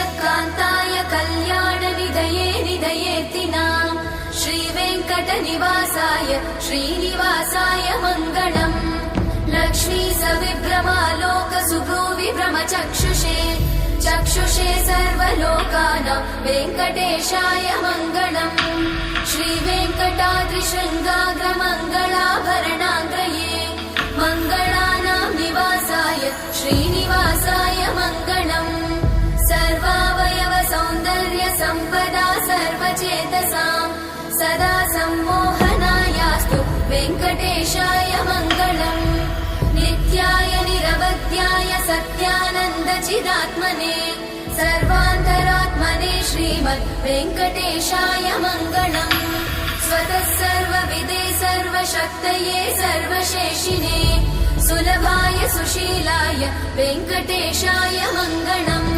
श्रीयकान्ताय कल्याणनिधये निधयेतिनाम् श्रीवेङ्कटनिवासाय श्रीनिवासाय मङ्गलम् लक्ष्मी सविभ्रमालोकसुभ्रूविभ्रमचक्षुषे चक्षुषे सर्वलोकानां वेङ्कटेशाय मङ्गलम् श्रीवेङ्कटाद्रिशृङ्गाग्रमङ्गलाभरणाङ्गये मङ्गलानां निवासाय श्रीनिवासाय मङ्गलम् सर्वावयव सौन्दर्य सम्पदा सर्वचेतसां सदा सम्मोहनायास्तु वेङ्कटेशाय मङ्गलम् नित्याय निरवध्याय सत्यानन्दचिदात्मने सर्वान्तरात्मने श्रीमद् वेङ्कटेशाय मङ्गलम् स्वतः सर्वविदे सर्वशक्तये सर्वशेषिने सुलभाय सुशीलाय वेङ्कटेशाय मङ्गलम्।